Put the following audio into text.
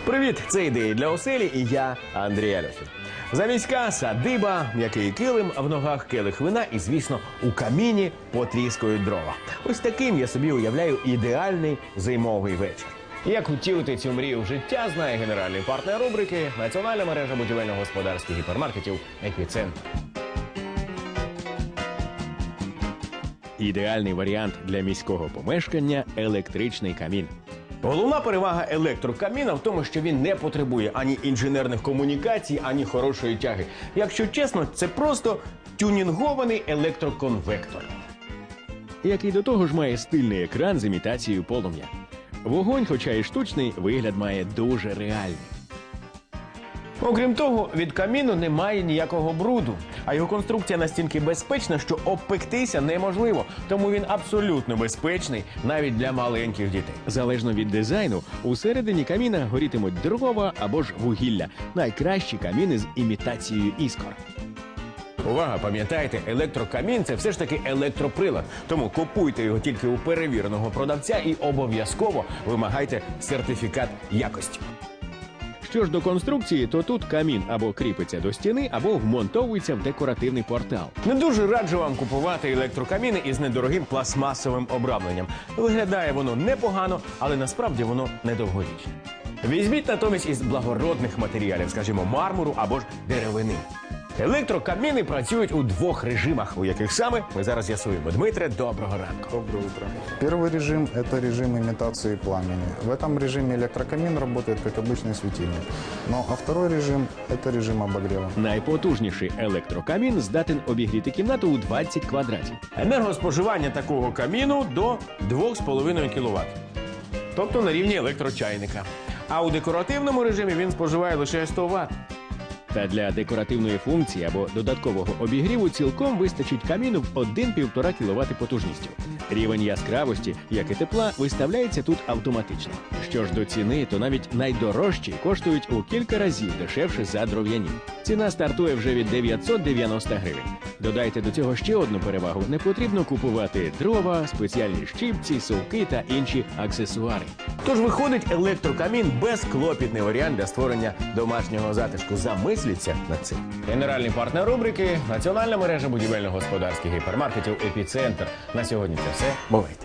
Привіт, це ідеї для оселі і я, Андрій Альохів. Заміська, садиба, м'який килим, в ногах келих вина і, звісно, у каміні потріскують дрова. Ось таким я собі уявляю ідеальний зимовий вечір. Як втілити цю мрію в життя, знає генеральний партнер рубрики – Національна мережа будівельно-господарських гіпермаркетів «Епіцентр». Ідеальний варіант для міського помешкання – електричний камін. Головна перевага електрокаміна в тому, що він не потребує ані інженерних комунікацій, ані хорошої тяги. Якщо чесно, це просто тюнінгований електроконвектор, який до того ж має стильний екран з імітацією полум'я. Вогонь, хоча і штучний, вигляд має дуже реальний. Окрім того, від каміну немає ніякого бруду, а його конструкція настільки безпечна, що обпектися неможливо, тому він абсолютно безпечний навіть для маленьких дітей. Залежно від дизайну, усередині каміна горітимуть дрова або ж вугілля. Найкращі каміни з імітацією іскор. Увага, пам'ятайте, електрокамін – це все ж таки електроприлад, тому купуйте його тільки у перевіреного продавця і обов'язково вимагайте сертифікат якості. Що ж до конструкції, то тут камін або кріпиться до стіни, або вмонтовується в декоративний портал. Не дуже раджу вам купувати електрокаміни із недорогим пластмасовим обрамленням. Виглядає воно непогано, але насправді воно недовговічне. Візьміть натомість із благородних матеріалів, скажімо, мармуру або ж деревини. Електрокаміни працюють у двох режимах, у яких саме ми зараз з'ясуємо. Дмитре, доброго ранку. Доброе утро. Первый режим – это режим имитации пламени. В этом режиме электрокамин работает как обычный светильник. Ну а второй режим – это режим обогрева. Найпотужніший електрокамін здатен обігріти кімнату у 20 квадратів. Енергоспоживання такого каміну до 2,5 кВт. Тобто на рівні електрочайника. А у декоративному режимі він споживає лише 100 Вт. Та для декоративної функції або додаткового обігріву цілком вистачить каміну в 1,5 кВт потужністю. Рівень яскравості, як і тепла, виставляється тут автоматично. Що ж до ціни, то навіть найдорожчі коштують у кілька разів дешевше за дров'яні. Ціна стартує вже від 990 гривень. Додайте до цього ще одну перевагу – не потрібно купувати дрова, спеціальні щипці, совки та інші аксесуари. Тож виходить електрокамін – безклопітний варіант для створення домашнього затишку. Замисліться над цим. Генеральний партнер рубрики – Національна мережа будівельно-господарських гіпермаркетів «Епіцентр». На сьогодні це все. Бувайте!